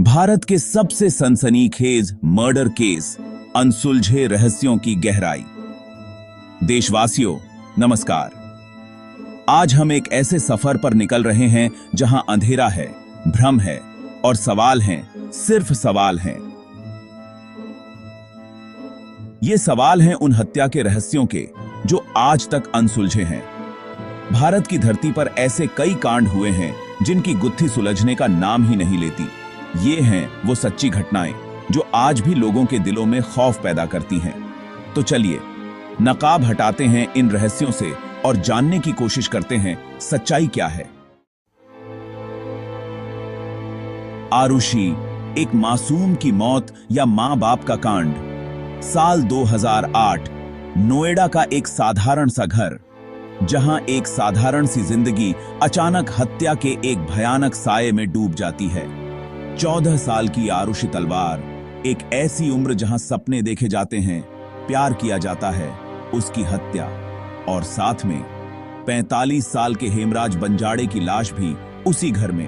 भारत के सबसे सनसनीखेज मर्डर केस, अनसुलझे रहस्यों की गहराई। देशवासियों, नमस्कार। आज हम एक ऐसे सफर पर निकल रहे हैं जहां अंधेरा है, भ्रम है और सवाल हैं, सिर्फ सवाल हैं। ये सवाल हैं उन हत्या के रहस्यों के जो आज तक अनसुलझे हैं। भारत की धरती पर ऐसे कई कांड हुए हैं जिनकी गुत्थी सुलझने का नाम ही नहीं लेती। ये हैं वो सच्ची घटनाएं जो आज भी लोगों के दिलों में खौफ पैदा करती हैं। तो चलिए नकाब हटाते हैं इन रहस्यों से और जानने की कोशिश करते हैं सच्चाई क्या है। आरुषि, एक मासूम की मौत या मां बाप का कांड। साल 2008, नोएडा का एक साधारण सा घर, जहां एक साधारण सी जिंदगी अचानक हत्या के एक भयानक साये में डूब जाती है। 14 साल की आरुषि तलवार, एक ऐसी उम्र जहां सपने देखे जाते हैं, प्यार किया जाता है, उसकी हत्या। और साथ में 45 साल के हेमराज बंजाड़े की लाश भी उसी घर में।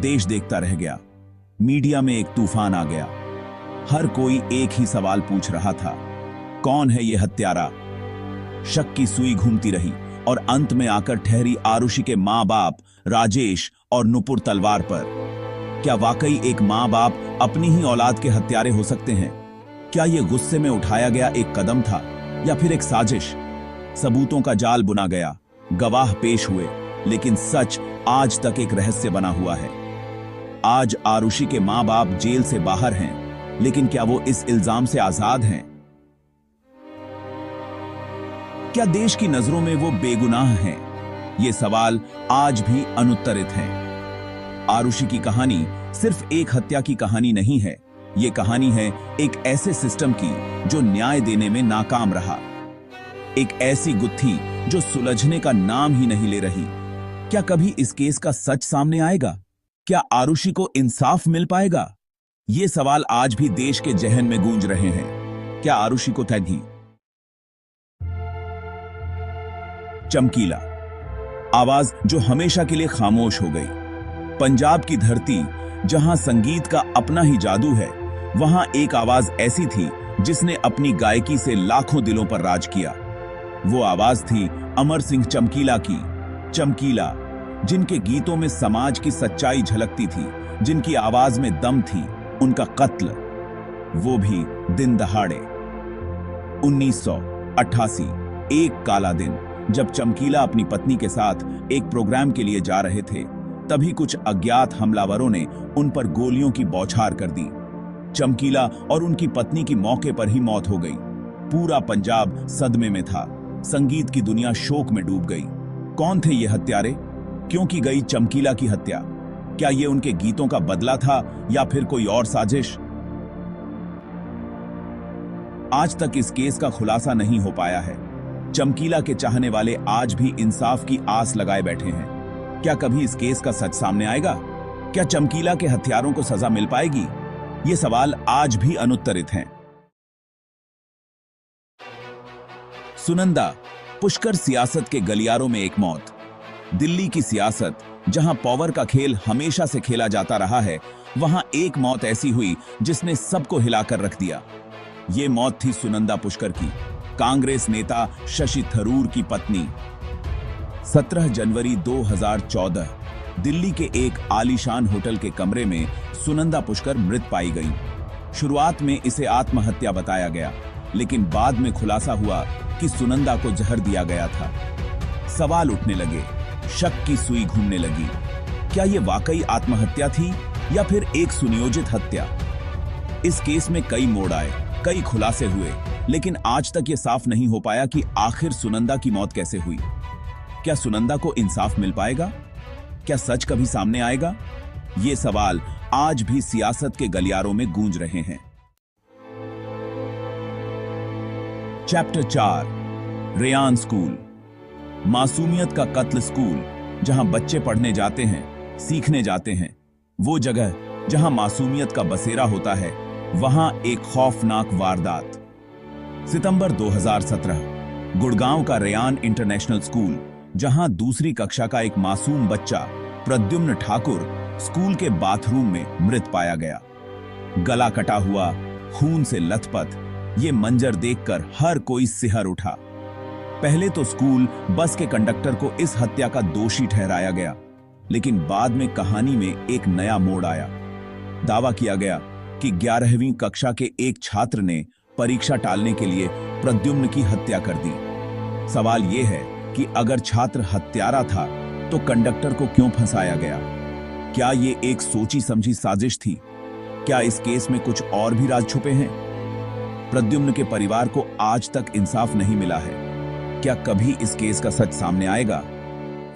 देश देखता रह गया, मीडिया में एक तूफान आ गया। हर कोई एक ही सवाल पूछ रहा था, कौन है यह हत्यारा? शक की सुई घूमती रही और अंत में आकर ठहरी आरुषि के मां बाप राजेश और नुपुर तलवार पर। क्या वाकई एक मां बाप अपनी ही औलाद के हत्यारे हो सकते हैं? क्या यह गुस्से में उठाया गया एक कदम था या फिर एक साजिश? सबूतों का जाल बुना गया, गवाह पेश हुए, लेकिन सच आज तक एक रहस्य बना हुआ है। आज आरुषि के मां बाप जेल से बाहर हैं, लेकिन क्या वो इस इल्जाम से आजाद हैं? क्या देश की नजरों में वो बेगुनाह हैं? ये सवाल आज भी अनुत्तरित हैं। आरुषि की कहानी सिर्फ एक हत्या की कहानी नहीं है। ये कहानी है एक ऐसे सिस्टम की जो न्याय देने में नाकाम रहा, एक ऐसी गुत्थी जो सुलझने का नाम ही नहीं ले रही। क्या कभी इस केस का सच सामने आएगा? क्या आरुषि को इंसाफ मिल पाएगा? ये सवाल आज भी देश के जहन में गूंज रहे हैं। क्या आरुषि को ठगी? चमकीला, आवाज जो हमेशा के लिए खामोश हो गई। पंजाब की धरती, जहां संगीत का अपना ही जादू है, वहां एक आवाज ऐसी थी जिसने अपनी गायकी से लाखों दिलों पर राज किया। वो आवाज थी अमर सिंह चमकीला की। चमकीला, जिनके गीतों में समाज की सच्चाई झलकती थी, जिनकी आवाज में दम थी, उनका कत्ल, वो भी दिन दहाड़े। 1988, एक काला दिन, जब चमकीला अपनी पत्नी के साथ एक प्रोग्राम के लिए जा रहे थे, तभी कुछ अज्ञात हमलावरों ने उन पर गोलियों की बौछार कर दी। चमकीला और उनकी पत्नी की मौके पर ही मौत हो गई। पूरा पंजाब सदमे में था। संगीत की दुनिया शोक में डूब गई। कौन थे ये हत्यारे? क्यों की गई चमकीला की हत्या? क्या ये उनके गीतों का बदला था या फिर कोई और साजिश? आज तक इस केस का खुलासा नहीं हो पाया है। चमकीला के चाहने वाले आज भी इंसाफ की आस लगाए बैठे हैं। क्या कभी इस केस का सच सामने आएगा? क्या चमकीला के हत्यारों को सजा मिल पाएगी? ये सवाल आज भी अनुत्तरित हैं। सुनंदा, पुष्कर सियासत के गलियारों में एक मौत। दिल्ली की सियासत, जहां पावर का खेल हमेशा से खेला जाता रहा है, वहां एक मौत ऐसी हुई जिसने सबको हिलाकर रख दिया। ये मौत थी सुनंदा पुष्कर की, कांग्रेस नेता शशि थरूर की पत्नी। 17 जनवरी 2014, दिल्ली के एक आलीशान होटल के कमरे में सुनंदा पुष्कर मृत पाई गई। शुरुआत में इसे आत्महत्या बताया गया, लेकिन बाद में खुलासा हुआ कि सुनंदा को जहर दिया गया था। सवाल उठने लगे, शक की सुई घूमने लगी। क्या यह वाकई आत्महत्या थी या फिर एक सुनियोजित हत्या? इस केस में कई मोड़ आए, कई खुलासे हुए, लेकिन आज तक यह साफ नहीं हो पाया कि आखिर सुनंदा की मौत कैसे हुई। क्या सुनंदा को इंसाफ मिल पाएगा? क्या सच कभी सामने आएगा? ये सवाल आज भी सियासत के गलियारों में गूंज रहे हैं। Chapter 4, Ryan school. मासूमियत का कत्ल स्कूल, जहां बच्चे पढ़ने जाते हैं, सीखने जाते हैं। वो जगह जहां मासूमियत का बसेरा होता है, वहां एक खौफनाक वारदात। सितंबर 2017, गुड़गांव का रेयान इंटरनेशनल स्कूल, जहां दूसरी कक्षा का एक मासूम बच्चा प्रद्युम्न ठाकुर स्कूल के बाथरूम में मृत पाया गया। गला कटा हुआ, खून से लथपथ, ये मंजर देखकर हर कोई सिहर उठा। पहले तो स्कूल बस के कंडक्टर को इस हत्या का दोषी ठहराया गया, लेकिन बाद में कहानी में एक नया मोड़ आया। दावा किया गया कि 11वीं कक्षा के एक छात्र ने परीक्षा टालने के लिए प्रद्युम्न की हत्या कर दी। सवाल यह है कि अगर छात्र हत्यारा था तो कंडक्टर को क्यों फंसाया गया? क्या यह एक सोची समझी साजिश थी? क्या इस केस में कुछ और भी राज छुपे हैं? प्रद्युम्न के परिवार को आज तक इंसाफ नहीं मिला है। क्या कभी इस केस का सच सामने आएगा?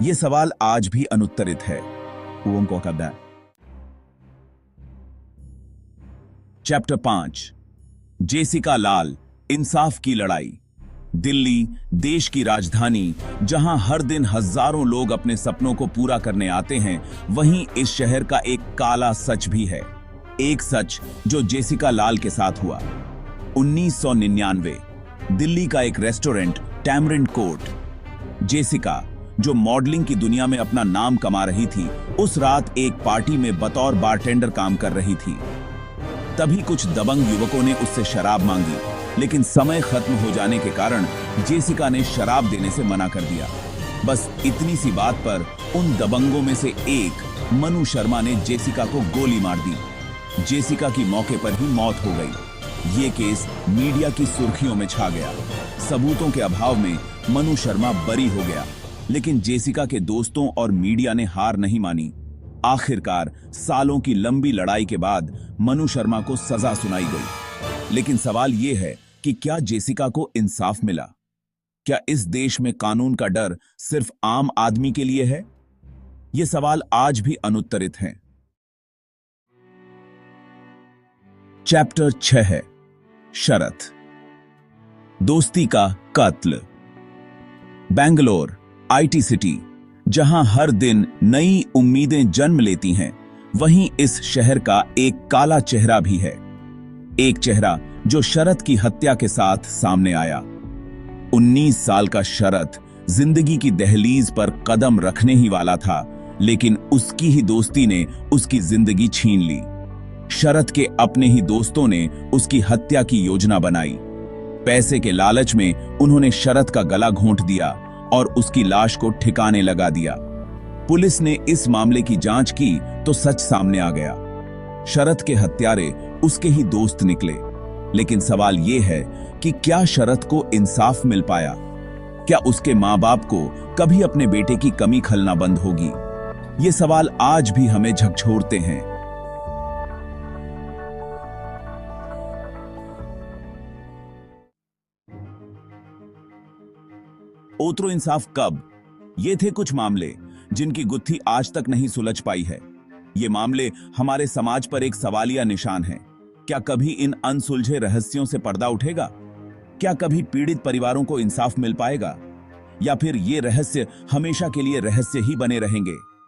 यह सवाल आज भी अनुत्तरित है। चैप्टर 5, जेसिका लाल, इंसाफ की लड़ाई। दिल्ली, देश की राजधानी, जहां हर दिन हजारों लोग अपने सपनों को पूरा करने आते हैं, वहीं इस शहर का एक काला सच भी है। एक सच जो जेसिका लाल के साथ हुआ। 1999, दिल्ली का एक रेस्टोरेंट टैमरिंड कोर्ट। जेसिका, जो मॉडलिंग की दुनिया में अपना नाम कमा रही थी, उस रात एक पार्टी में बतौर बारटेंडर काम कर रही थी। तभी कुछ दबंग युवकों ने उससे शराब मांगी, लेकिन समय खत्म हो जाने के कारण जेसिका ने शराब देने से मना कर दिया। बस इतनी सी बात पर उन दबंगों में से एक, मनु शर्मा, ने जेसिका को गोली मार दी। जेसिका की मौके पर ही मौत हो गई। ये केस मीडिया की सुर्खियों में छा गया। सबूतों के अभाव में मनु शर्मा बरी हो गया, लेकिन जेसिका के दोस्तों और मीडिया ने हार नहीं मानी। आखिरकार सालों की लंबी लड़ाई के बाद मनु शर्मा को सजा सुनाई गई। लेकिन सवाल यह है कि क्या जेसिका को इंसाफ मिला? क्या इस देश में कानून का डर सिर्फ आम आदमी के लिए है? ये सवाल आज भी अनुत्तरित हैं। चैप्टर 6 है शरत, दोस्ती का कत्ल। बेंगलोर, आईटी सिटी, जहां हर दिन नई उम्मीदें जन्म लेती हैं, वहीं इस शहर का एक काला चेहरा भी है। एक चेहरा जो शरत की हत्या के साथ सामने आया। 19 साल का शरत जिंदगी की दहलीज पर कदम रखने ही वाला था, लेकिन उसकी ही दोस्ती ने उसकी जिंदगी छीन ली। शरत के अपने ही दोस्तों ने उसकी हत्या की योजना बनाई। पैसे के लालच में उन्होंने शरत का गला घोंट दिया और उसकी लाश को ठिकाने लगा दिया। पुलिस ने इस मामले की जांच की तो सच सामने आ गया। शरत के हत्यारे उसके ही दोस्त निकले। लेकिन सवाल यह है कि क्या शरत को इंसाफ मिल पाया? क्या उसके मां बाप को कभी अपने बेटे की कमी खलना बंद होगी? ये सवाल आज भी हमें झकझोरते हैं। ओतरो इंसाफ कब? ये थे कुछ मामले जिनकी गुत्थी आज तक नहीं सुलझ पाई है। ये मामले हमारे समाज पर एक सवालिया निशान है। क्या कभी इन अनसुलझे रहस्यों से पर्दा उठेगा? क्या कभी पीड़ित परिवारों को इंसाफ मिल पाएगा? या फिर ये रहस्य हमेशा के लिए रहस्य ही बने रहेंगे?